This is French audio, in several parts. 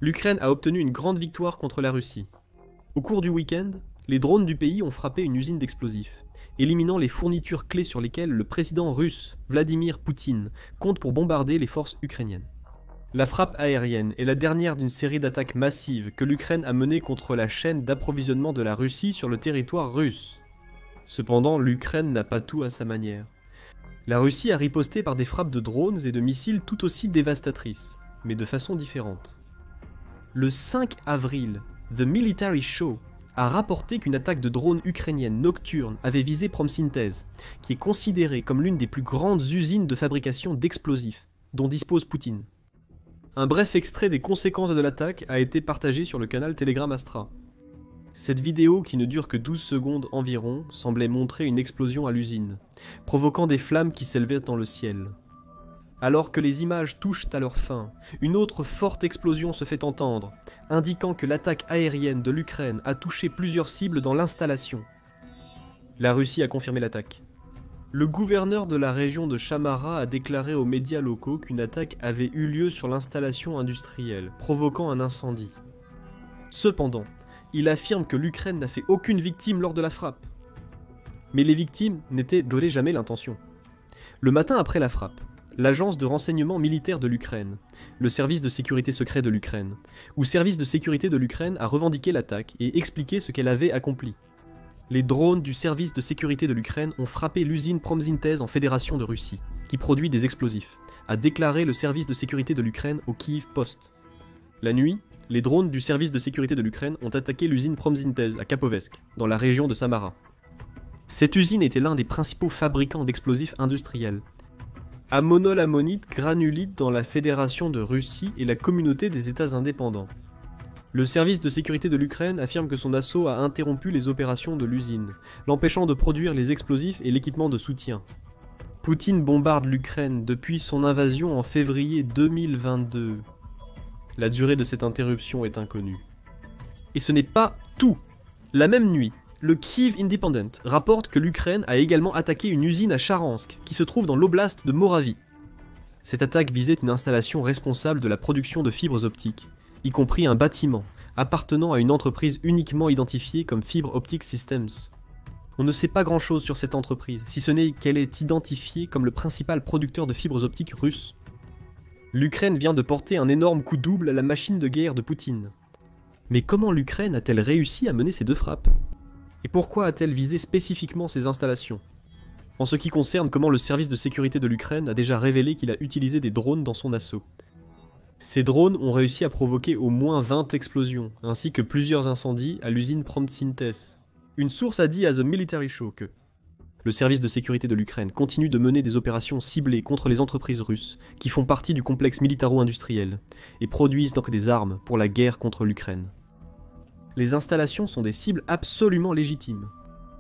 L'Ukraine a obtenu une grande victoire contre la Russie. Au cours du week-end, les drones du pays ont frappé une usine d'explosifs, éliminant les fournitures clés sur lesquelles le président russe, Vladimir Poutine, compte pour bombarder les forces ukrainiennes. La frappe aérienne est la dernière d'une série d'attaques massives que l'Ukraine a menées contre la chaîne d'approvisionnement de la Russie sur le territoire russe. Cependant, l'Ukraine n'a pas tout à sa manière. La Russie a riposté par des frappes de drones et de missiles tout aussi dévastatrices, mais de façon différente. Le 5 avril, The Military Show a rapporté qu'une attaque de drones ukrainienne nocturne avait visé Promsyntez, qui est considérée comme l'une des plus grandes usines de fabrication d'explosifs, dont dispose Poutine. Un bref extrait des conséquences de l'attaque a été partagé sur le canal Telegram Astra. Cette vidéo, qui ne dure que 12 secondes environ, semblait montrer une explosion à l'usine, provoquant des flammes qui s'élevaient dans le ciel. Alors que les images touchent à leur fin, une autre forte explosion se fait entendre, indiquant que l'attaque aérienne de l'Ukraine a touché plusieurs cibles dans l'installation. La Russie a confirmé l'attaque. Le gouverneur de la région de Chamara a déclaré aux médias locaux qu'une attaque avait eu lieu sur l'installation industrielle, provoquant un incendie. Cependant, il affirme que l'Ukraine n'a fait aucune victime lors de la frappe. Mais les victimes n'étaient jamais l'intention. Le matin après la frappe, l'agence de renseignement militaire de l'Ukraine, le service de sécurité secret de l'Ukraine, ou service de sécurité de l'Ukraine a revendiqué l'attaque et expliqué ce qu'elle avait accompli. Les drones du service de sécurité de l'Ukraine ont frappé l'usine Promsyntez en Fédération de Russie, qui produit des explosifs, a déclaré le service de sécurité de l'Ukraine au Kyiv Post. La nuit, les drones du service de sécurité de l'Ukraine ont attaqué l'usine Promsyntez à Kapovesk, dans la région de Samara. Cette usine était l'un des principaux fabricants d'explosifs industriels. À monolamonite granulite dans la Fédération de Russie et la communauté des États indépendants. Le service de sécurité de l'Ukraine affirme que son assaut a interrompu les opérations de l'usine, l'empêchant de produire les explosifs et l'équipement de soutien. Poutine bombarde l'Ukraine depuis son invasion en février 2022. La durée de cette interruption est inconnue. Et ce n'est pas tout. La même nuit, le Kyiv Independent rapporte que l'Ukraine a également attaqué une usine à Charansk, qui se trouve dans l'oblast de Moravie. Cette attaque visait une installation responsable de la production de fibres optiques, y compris un bâtiment appartenant à une entreprise uniquement identifiée comme Fiber Optic Systems. On ne sait pas grand-chose sur cette entreprise, si ce n'est qu'elle est identifiée comme le principal producteur de fibres optiques russe. L'Ukraine vient de porter un énorme coup double à la machine de guerre de Poutine. Mais comment l'Ukraine a-t-elle réussi à mener ces deux frappes? Et pourquoi a-t-elle visé spécifiquement ces installations? En ce qui concerne comment le service de sécurité de l'Ukraine a déjà révélé qu'il a utilisé des drones dans son assaut. Ces drones ont réussi à provoquer au moins 20 explosions, ainsi que plusieurs incendies à l'usine Promsyntez. Une source a dit à The Military Show que le service de sécurité de l'Ukraine continue de mener des opérations ciblées contre les entreprises russes qui font partie du complexe militaro-industriel et produisent donc des armes pour la guerre contre l'Ukraine. Les installations sont des cibles absolument légitimes.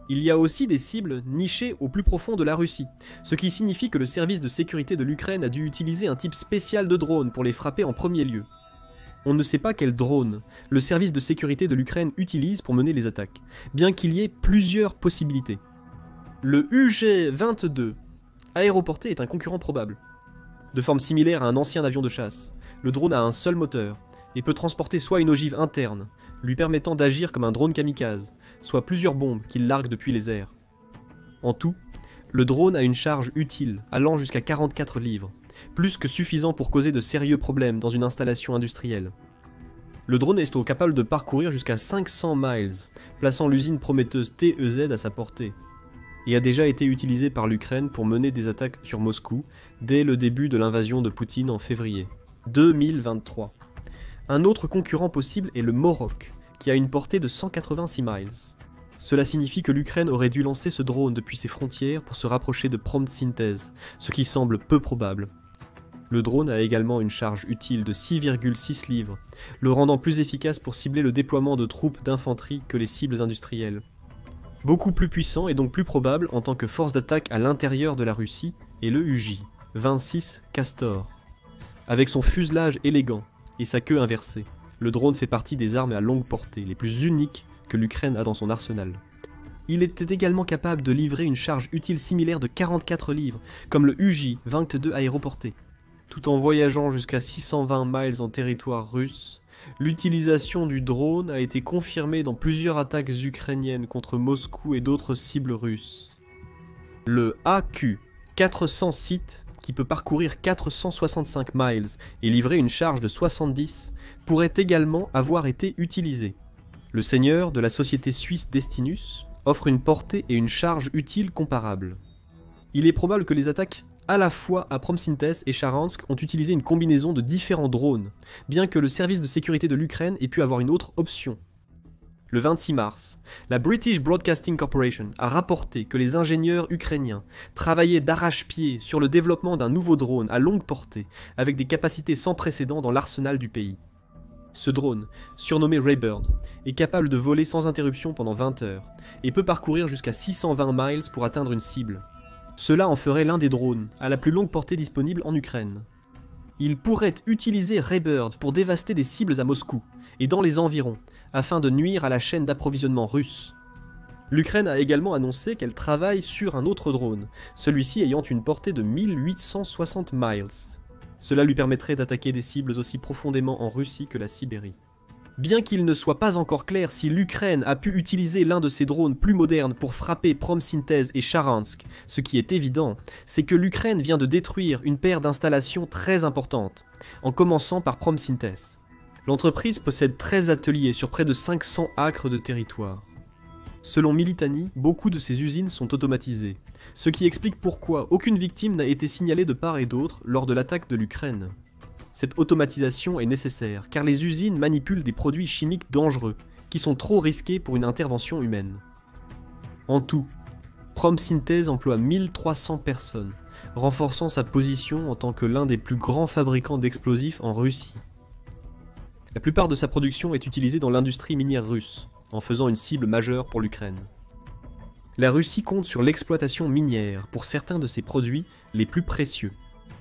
Il y a aussi des cibles nichées au plus profond de la Russie, ce qui signifie que le service de sécurité de l'Ukraine a dû utiliser un type spécial de drone pour les frapper en premier lieu. On ne sait pas quel drone le service de sécurité de l'Ukraine utilise pour mener les attaques, bien qu'il y ait plusieurs possibilités. Le UG-22 aéroporté est un concurrent probable. De forme similaire à un ancien avion de chasse, le drone a un seul moteur et peut transporter soit une ogive interne, lui permettant d'agir comme un drone kamikaze, soit plusieurs bombes qu'il largue depuis les airs. En tout, le drone a une charge utile allant jusqu'à 44 livres, plus que suffisant pour causer de sérieux problèmes dans une installation industrielle. Le drone est capable de parcourir jusqu'à 500 miles, plaçant l'usine prometteuse TEZ à sa portée, et a déjà été utilisé par l'Ukraine pour mener des attaques sur Moscou dès le début de l'invasion de Poutine en février 2023. Un autre concurrent possible est le Morok, qui a une portée de 186 miles. Cela signifie que l'Ukraine aurait dû lancer ce drone depuis ses frontières pour se rapprocher de Promsyntez, ce qui semble peu probable. Le drone a également une charge utile de 6,6 livres, le rendant plus efficace pour cibler le déploiement de troupes d'infanterie que les cibles industrielles. Beaucoup plus puissant et donc plus probable en tant que force d'attaque à l'intérieur de la Russie est le UJ-26 Castor. Avec son fuselage élégant et sa queue inversée, le drone fait partie des armes à longue portée, les plus uniques que l'Ukraine a dans son arsenal. Il était également capable de livrer une charge utile similaire de 44 livres, comme le UJ-22 aéroporté. Tout en voyageant jusqu'à 620 miles en territoire russe, l'utilisation du drone a été confirmée dans plusieurs attaques ukrainiennes contre Moscou et d'autres cibles russes. Le AQ-400 Site, qui peut parcourir 465 miles et livrer une charge de 70, pourrait également avoir été utilisé. Le seigneur de la société suisse Destinus offre une portée et une charge utile comparables. Il est probable que les attaques à la fois à Promsynthese et Charansk ont utilisé une combinaison de différents drones, bien que le service de sécurité de l'Ukraine ait pu avoir une autre option. Le 26 mars, la British Broadcasting Corporation a rapporté que les ingénieurs ukrainiens travaillaient d'arrache-pied sur le développement d'un nouveau drone à longue portée, avec des capacités sans précédent dans l'arsenal du pays. Ce drone, surnommé Raybird, est capable de voler sans interruption pendant 20 heures, et peut parcourir jusqu'à 620 miles pour atteindre une cible. Cela en ferait l'un des drones à la plus longue portée disponible en Ukraine. Il pourrait utiliser Raybird pour dévaster des cibles à Moscou et dans les environs, afin de nuire à la chaîne d'approvisionnement russe. L'Ukraine a également annoncé qu'elle travaille sur un autre drone, celui-ci ayant une portée de 1860 miles. Cela lui permettrait d'attaquer des cibles aussi profondément en Russie que la Sibérie. Bien qu'il ne soit pas encore clair si l'Ukraine a pu utiliser l'un de ces drones plus modernes pour frapper Promsynthese et Charansk, ce qui est évident, c'est que l'Ukraine vient de détruire une paire d'installations très importantes, en commençant par Promsynthese. L'entreprise possède 13 ateliers sur près de 500 acres de territoire. Selon Militani, beaucoup de ces usines sont automatisées, ce qui explique pourquoi aucune victime n'a été signalée de part et d'autre lors de l'attaque de l'Ukraine. Cette automatisation est nécessaire, car les usines manipulent des produits chimiques dangereux, qui sont trop risqués pour une intervention humaine. En tout, Promsynthese emploie 1300 personnes, renforçant sa position en tant que l'un des plus grands fabricants d'explosifs en Russie. La plupart de sa production est utilisée dans l'industrie minière russe, en faisant une cible majeure pour l'Ukraine. La Russie compte sur l'exploitation minière pour certains de ses produits les plus précieux.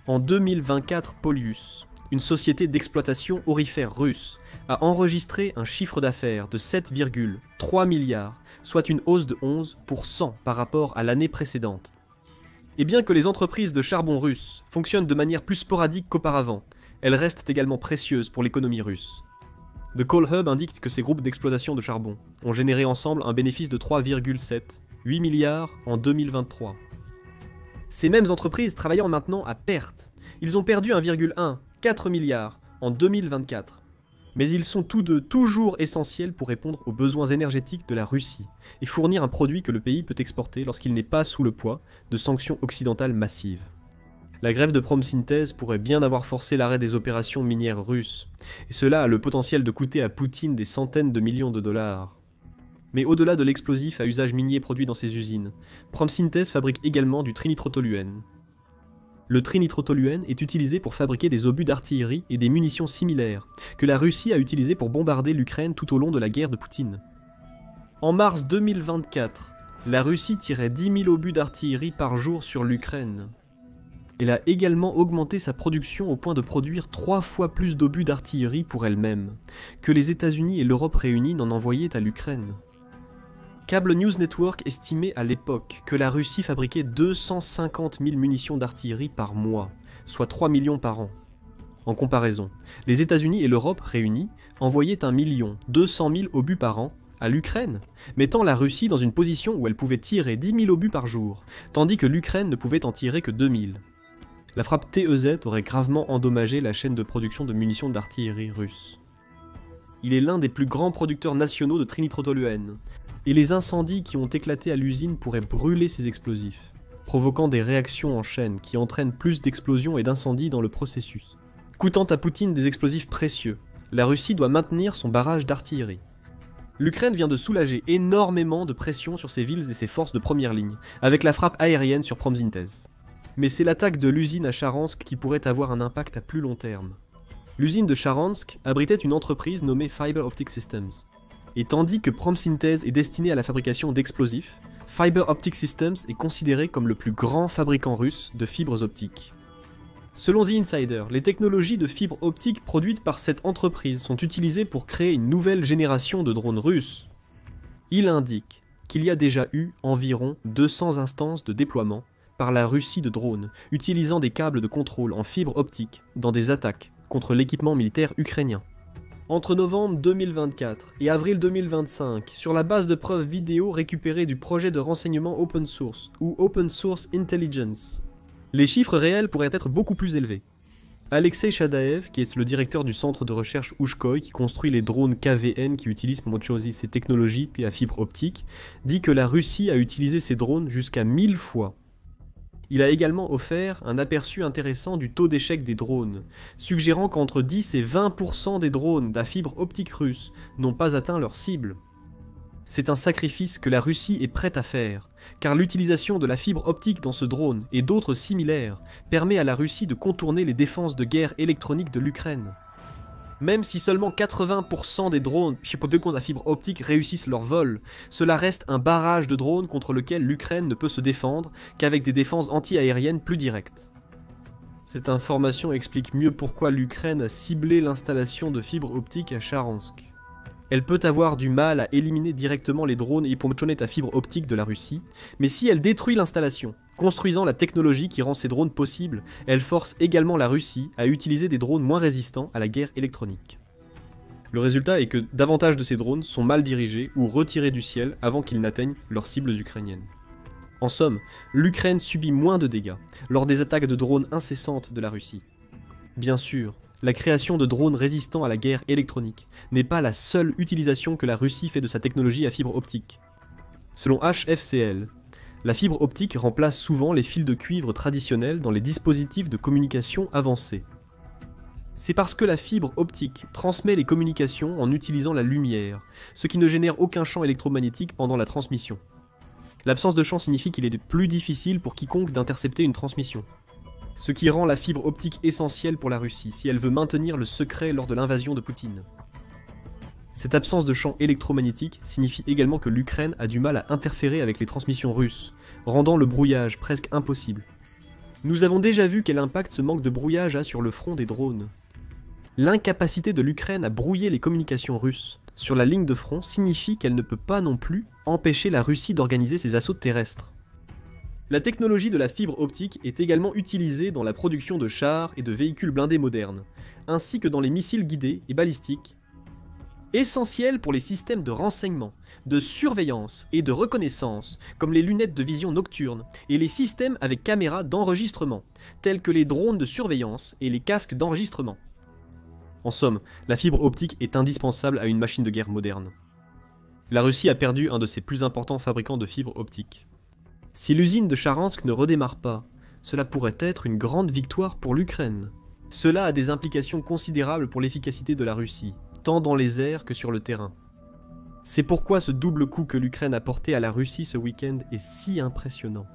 En 2024, Polius, une société d'exploitation aurifère russe, a enregistré un chiffre d'affaires de 7,3 milliards, soit une hausse de 11% par rapport à l'année précédente. Et bien que les entreprises de charbon russes fonctionnent de manière plus sporadique qu'auparavant, elles restent également précieuses pour l'économie russe. The Coal Hub indique que ces groupes d'exploitation de charbon ont généré ensemble un bénéfice de 3,8 milliards en 2023. Ces mêmes entreprises travaillant maintenant à perte, ils ont perdu 1,4 milliard en 2024. Mais ils sont tous deux toujours essentiels pour répondre aux besoins énergétiques de la Russie et fournir un produit que le pays peut exporter lorsqu'il n'est pas sous le poids de sanctions occidentales massives. La grève de Promsynthese pourrait bien avoir forcé l'arrêt des opérations minières russes, et cela a le potentiel de coûter à Poutine des centaines de millions de dollars. Mais au-delà de l'explosif à usage minier produit dans ces usines, Promsynthese fabrique également du trinitrotoluène. Le trinitrotoluène est utilisé pour fabriquer des obus d'artillerie et des munitions similaires, que la Russie a utilisées pour bombarder l'Ukraine tout au long de la guerre de Poutine. En mars 2024, la Russie tirait 10 000 obus d'artillerie par jour sur l'Ukraine. Elle a également augmenté sa production au point de produire 3 fois plus d'obus d'artillerie pour elle-même, que les États-Unis et l'Europe réunis n'en envoyaient à l'Ukraine. Cable News Network estimait à l'époque que la Russie fabriquait 250 000 munitions d'artillerie par mois, soit 3 millions par an. En comparaison, les États-Unis et l'Europe réunis envoyaient 1 200 000 obus par an à l'Ukraine, mettant la Russie dans une position où elle pouvait tirer 10 000 obus par jour, tandis que l'Ukraine ne pouvait en tirer que 2 000. La frappe TEZ aurait gravement endommagé la chaîne de production de munitions d'artillerie russe. Il est l'un des plus grands producteurs nationaux de trinitrotoluène, et les incendies qui ont éclaté à l'usine pourraient brûler ces explosifs, provoquant des réactions en chaîne qui entraînent plus d'explosions et d'incendies dans le processus. Coûtant à Poutine des explosifs précieux, la Russie doit maintenir son barrage d'artillerie. L'Ukraine vient de soulager énormément de pression sur ses villes et ses forces de première ligne, avec la frappe aérienne sur Promsynthese. Mais c'est l'attaque de l'usine à Charansk qui pourrait avoir un impact à plus long terme. L'usine de Charansk abritait une entreprise nommée Fiber Optic Systems. Et tandis que Promsynthese est destinée à la fabrication d'explosifs, Fiber Optic Systems est considéré comme le plus grand fabricant russe de fibres optiques. Selon The Insider, les technologies de fibres optiques produites par cette entreprise sont utilisées pour créer une nouvelle génération de drones russes. Il indique qu'il y a déjà eu environ 200 instances de déploiement par la Russie de drones, utilisant des câbles de contrôle en fibre optique dans des attaques contre l'équipement militaire ukrainien. Entre novembre 2024 et avril 2025, sur la base de preuves vidéo récupérées du projet de renseignement open source, ou Open Source Intelligence, les chiffres réels pourraient être beaucoup plus élevés. Alexei Chadaev, qui est le directeur du centre de recherche Oushkoy, qui construit les drones KVN qui utilisent pour autre chose ces technologies puis à fibre optique, dit que la Russie a utilisé ces drones jusqu'à 1000 fois. Il a également offert un aperçu intéressant du taux d'échec des drones, suggérant qu'entre 10 et 20% des drones à fibre optique russes n'ont pas atteint leur cible. C'est un sacrifice que la Russie est prête à faire, car l'utilisation de la fibre optique dans ce drone et d'autres similaires permet à la Russie de contourner les défenses de guerre électronique de l'Ukraine. Même si seulement 80% des drones à fibre optique réussissent leur vol, cela reste un barrage de drones contre lequel l'Ukraine ne peut se défendre qu'avec des défenses anti-aériennes plus directes. Cette information explique mieux pourquoi l'Ukraine a ciblé l'installation de fibre optique à Charansk. Elle peut avoir du mal à éliminer directement les drones et pomchonnettes à fibre optique de la Russie, mais si elle détruit l'installation, construisant la technologie qui rend ces drones possibles, elle force également la Russie à utiliser des drones moins résistants à la guerre électronique. Le résultat est que davantage de ces drones sont mal dirigés ou retirés du ciel avant qu'ils n'atteignent leurs cibles ukrainiennes. En somme, l'Ukraine subit moins de dégâts lors des attaques de drones incessantes de la Russie. Bien sûr, la création de drones résistants à la guerre électronique n'est pas la seule utilisation que la Russie fait de sa technologie à fibre optique. Selon HFCL, la fibre optique remplace souvent les fils de cuivre traditionnels dans les dispositifs de communication avancés. C'est parce que la fibre optique transmet les communications en utilisant la lumière, ce qui ne génère aucun champ électromagnétique pendant la transmission. L'absence de champ signifie qu'il est plus difficile pour quiconque d'intercepter une transmission. Ce qui rend la fibre optique essentielle pour la Russie si elle veut maintenir le secret lors de l'invasion de Poutine. Cette absence de champ électromagnétique signifie également que l'Ukraine a du mal à interférer avec les transmissions russes, rendant le brouillage presque impossible. Nous avons déjà vu quel impact ce manque de brouillage a sur le front des drones. L'incapacité de l'Ukraine à brouiller les communications russes sur la ligne de front signifie qu'elle ne peut pas non plus empêcher la Russie d'organiser ses assauts terrestres. La technologie de la fibre optique est également utilisée dans la production de chars et de véhicules blindés modernes, ainsi que dans les missiles guidés et balistiques, essentiels pour les systèmes de renseignement, de surveillance et de reconnaissance, comme les lunettes de vision nocturne et les systèmes avec caméra d'enregistrement, tels que les drones de surveillance et les casques d'enregistrement. En somme, la fibre optique est indispensable à une machine de guerre moderne. La Russie a perdu un de ses plus importants fabricants de fibres optiques. Si l'usine de Charansk ne redémarre pas, cela pourrait être une grande victoire pour l'Ukraine. Cela a des implications considérables pour l'efficacité de la Russie, tant dans les airs que sur le terrain. C'est pourquoi ce double coup que l'Ukraine a porté à la Russie ce week-end est si impressionnant.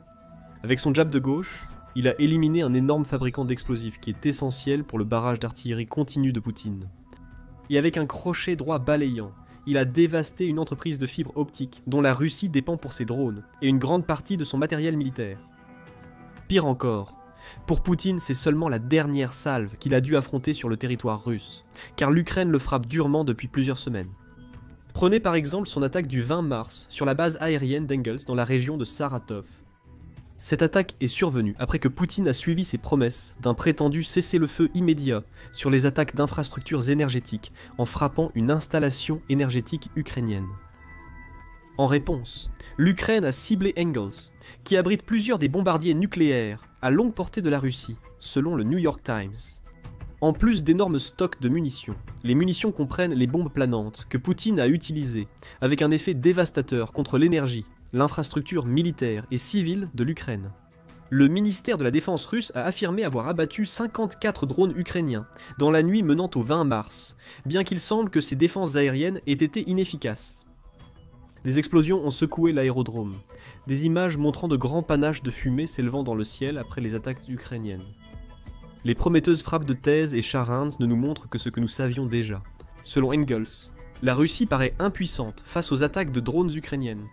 Avec son jab de gauche, il a éliminé un énorme fabricant d'explosifs qui est essentiel pour le barrage d'artillerie continu de Poutine. Et avec un crochet droit balayant, il a dévasté une entreprise de fibre optique dont la Russie dépend pour ses drones et une grande partie de son matériel militaire. Pire encore, pour Poutine, c'est seulement la dernière salve qu'il a dû affronter sur le territoire russe, car l'Ukraine le frappe durement depuis plusieurs semaines. Prenez par exemple son attaque du 20 mars sur la base aérienne d'Engels dans la région de Saratov. Cette attaque est survenue après que Poutine a suivi ses promesses d'un prétendu cessez-le-feu immédiat sur les attaques d'infrastructures énergétiques en frappant une installation énergétique ukrainienne. En réponse, l'Ukraine a ciblé Engels, qui abrite plusieurs des bombardiers nucléaires à longue portée de la Russie, selon le New York Times. En plus d'énormes stocks de munitions, les munitions comprennent les bombes planantes que Poutine a utilisées, avec un effet dévastateur contre l'énergie, l'infrastructure militaire et civile de l'Ukraine. Le ministère de la Défense russe a affirmé avoir abattu 54 drones ukrainiens dans la nuit menant au 20 mars, bien qu'il semble que ces défenses aériennes aient été inefficaces. Des explosions ont secoué l'aérodrome, des images montrant de grands panaches de fumée s'élevant dans le ciel après les attaques ukrainiennes. Les prometteuses frappes de Thèse et Charinsk ne nous montrent que ce que nous savions déjà. Selon Engels, la Russie paraît impuissante face aux attaques de drones ukrainiennes.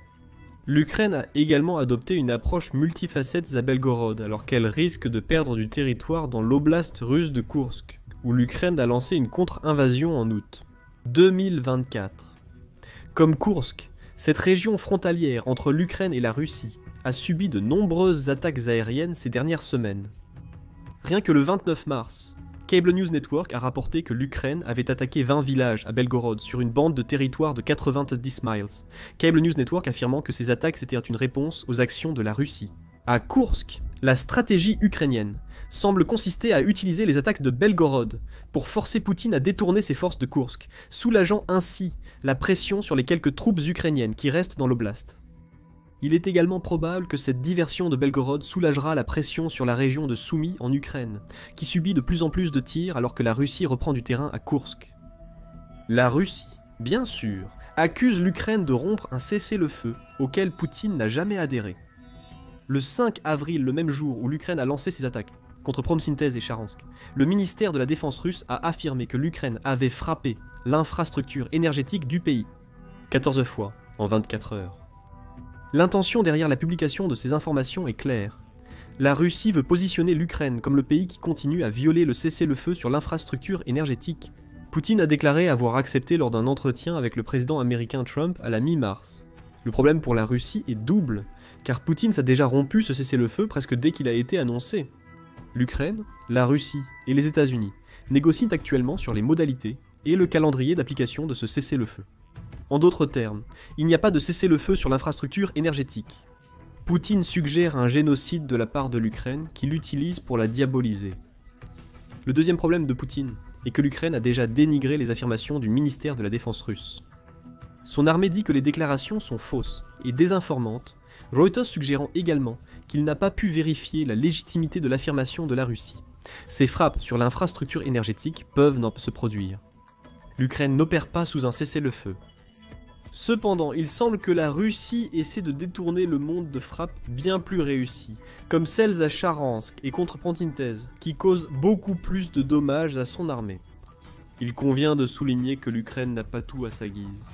L'Ukraine a également adopté une approche multifacette à Belgorod, alors qu'elle risque de perdre du territoire dans l'oblast russe de Koursk, où l'Ukraine a lancé une contre-invasion en août 2024. Comme Koursk, cette région frontalière entre l'Ukraine et la Russie a subi de nombreuses attaques aériennes ces dernières semaines. Rien que le 29 mars, Cable News Network a rapporté que l'Ukraine avait attaqué 20 villages à Belgorod sur une bande de territoire de 90 miles. Cable News Network affirmant que ces attaques étaient une réponse aux actions de la Russie. À Koursk, la stratégie ukrainienne semble consister à utiliser les attaques de Belgorod pour forcer Poutine à détourner ses forces de Koursk, soulageant ainsi la pression sur les quelques troupes ukrainiennes qui restent dans l'oblast. Il est également probable que cette diversion de Belgorod soulagera la pression sur la région de Soumy en Ukraine, qui subit de plus en plus de tirs alors que la Russie reprend du terrain à Koursk. La Russie, bien sûr, accuse l'Ukraine de rompre un cessez-le-feu auquel Poutine n'a jamais adhéré. Le 5 avril, le même jour où l'Ukraine a lancé ses attaques contre Promsyntez et Charansk, le ministère de la Défense russe a affirmé que l'Ukraine avait frappé l'infrastructure énergétique du pays, 14 fois en 24 heures. L'intention derrière la publication de ces informations est claire. La Russie veut positionner l'Ukraine comme le pays qui continue à violer le cessez-le-feu sur l'infrastructure énergétique. Poutine a déclaré avoir accepté lors d'un entretien avec le président américain Trump à la mi-mars. Le problème pour la Russie est double, car Poutine s'est déjà rompu ce cessez-le-feu presque dès qu'il a été annoncé. L'Ukraine, la Russie et les États-Unis négocient actuellement sur les modalités et le calendrier d'application de ce cessez-le-feu. En d'autres termes, il n'y a pas de cessez-le-feu sur l'infrastructure énergétique. Poutine suggère un génocide de la part de l'Ukraine qui l'utilise pour la diaboliser. Le deuxième problème de Poutine est que l'Ukraine a déjà dénigré les affirmations du ministère de la Défense russe. Son armée dit que les déclarations sont fausses et désinformantes, Reuters suggérant également qu'il n'a pas pu vérifier la légitimité de l'affirmation de la Russie. Ces frappes sur l'infrastructure énergétique peuvent se produire. L'Ukraine n'opère pas sous un cessez-le-feu. Cependant, il semble que la Russie essaie de détourner le monde de frappes bien plus réussies, comme celles à Charansk et contre Promsyntez, qui causent beaucoup plus de dommages à son armée. Il convient de souligner que l'Ukraine n'a pas tout à sa guise.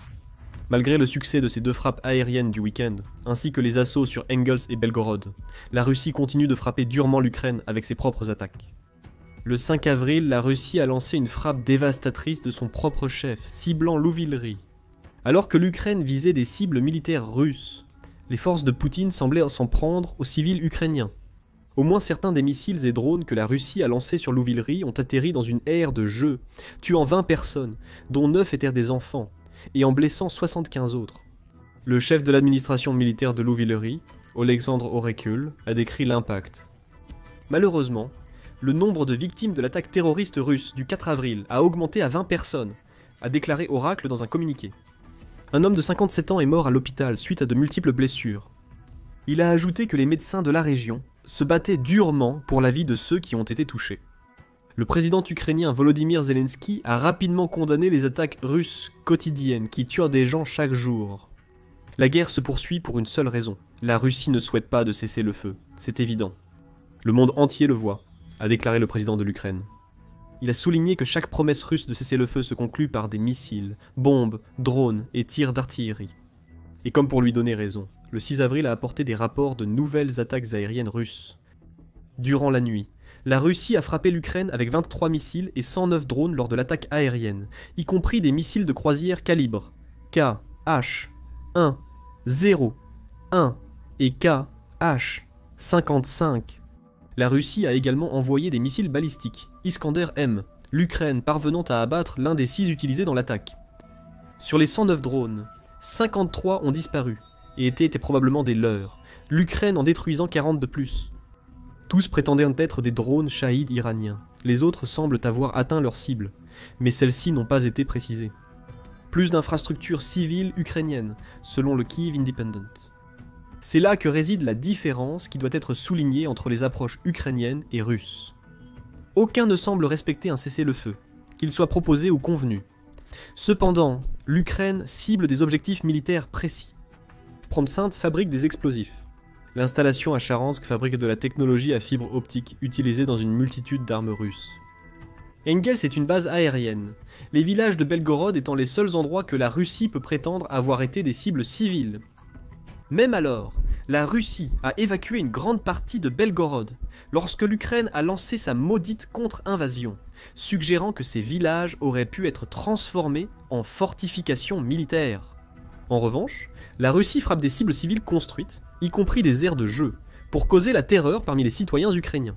Malgré le succès de ces deux frappes aériennes du week-end, ainsi que les assauts sur Engels et Belgorod, la Russie continue de frapper durement l'Ukraine avec ses propres attaques. Le 5 avril, la Russie a lancé une frappe dévastatrice de son propre chef, ciblant Louvillery. Alors que l'Ukraine visait des cibles militaires russes, les forces de Poutine semblaient s'en prendre aux civils ukrainiens. Au moins certains des missiles et drones que la Russie a lancés sur Louvillery ont atterri dans une aire de jeu, tuant 20 personnes, dont 9 étaient des enfants, et en blessant 75 autres. Le chef de l'administration militaire de Louvillery, Oleksandr Orekul, a décrit l'impact. Malheureusement, le nombre de victimes de l'attaque terroriste russe du 4 avril a augmenté à 20 personnes, a déclaré Oracle dans un communiqué. Un homme de 57 ans est mort à l'hôpital suite à de multiples blessures. Il a ajouté que les médecins de la région se battaient durement pour la vie de ceux qui ont été touchés. Le président ukrainien Volodymyr Zelensky a rapidement condamné les attaques russes quotidiennes qui tuent des gens chaque jour. La guerre se poursuit pour une seule raison. La Russie ne souhaite pas de cesser le feu, c'est évident. Le monde entier le voit, a déclaré le président de l'Ukraine. Il a souligné que chaque promesse russe de cessez-le-feu se conclut par des missiles, bombes, drones et tirs d'artillerie. Et comme pour lui donner raison, le 6 avril a apporté des rapports de nouvelles attaques aériennes russes. Durant la nuit, la Russie a frappé l'Ukraine avec 23 missiles et 109 drones lors de l'attaque aérienne, y compris des missiles de croisière calibre KH-1, 0, 1 et KH-55. La Russie a également envoyé des missiles balistiques, Iskander-M, l'Ukraine parvenant à abattre l'un des 6 utilisés dans l'attaque. Sur les 109 drones, 53 ont disparu, et étaient probablement des leurs, l'Ukraine en détruisant 40 de plus. Tous prétendaient être des drones Shahid iraniens, les autres semblent avoir atteint leur cible, mais celles-ci n'ont pas été précisées. Plus d'infrastructures civiles ukrainiennes, selon le Kyiv Independent. C'est là que réside la différence qui doit être soulignée entre les approches ukrainiennes et russes. Aucun ne semble respecter un cessez-le-feu, qu'il soit proposé ou convenu. Cependant, l'Ukraine cible des objectifs militaires précis. Promsyntez fabrique des explosifs. L'installation à Charansk fabrique de la technologie à fibre optique utilisée dans une multitude d'armes russes. Engels est une base aérienne, les villages de Belgorod étant les seuls endroits que la Russie peut prétendre avoir été des cibles civiles. Même alors, la Russie a évacué une grande partie de Belgorod lorsque l'Ukraine a lancé sa maudite contre-invasion, suggérant que ces villages auraient pu être transformés en fortifications militaires. En revanche, la Russie frappe des cibles civiles construites, y compris des aires de jeu, pour causer la terreur parmi les citoyens ukrainiens.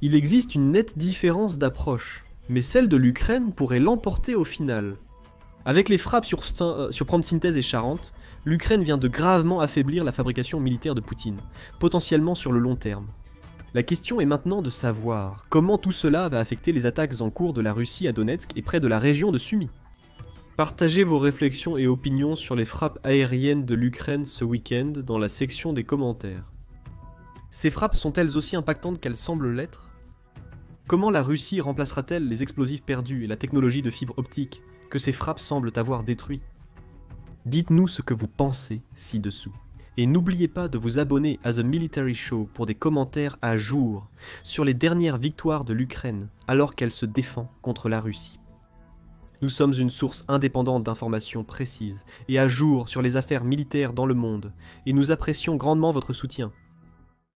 Il existe une nette différence d'approche, mais celle de l'Ukraine pourrait l'emporter au final. Avec les frappes sur Promtsintez et Charente, l'Ukraine vient de gravement affaiblir la fabrication militaire de Poutine, potentiellement sur le long terme. La question est maintenant de savoir comment tout cela va affecter les attaques en cours de la Russie à Donetsk et près de la région de Sumy. Partagez vos réflexions et opinions sur les frappes aériennes de l'Ukraine ce week-end dans la section des commentaires. Ces frappes sont-elles aussi impactantes qu'elles semblent l'être ? Comment la Russie remplacera-t-elle les explosifs perdus et la technologie de fibre optique que ces frappes semblent avoir détruit? Dites-nous ce que vous pensez ci-dessous. Et n'oubliez pas de vous abonner à The Military Show pour des commentaires à jour sur les dernières victoires de l'Ukraine alors qu'elle se défend contre la Russie. Nous sommes une source indépendante d'informations précises et à jour sur les affaires militaires dans le monde, et nous apprécions grandement votre soutien.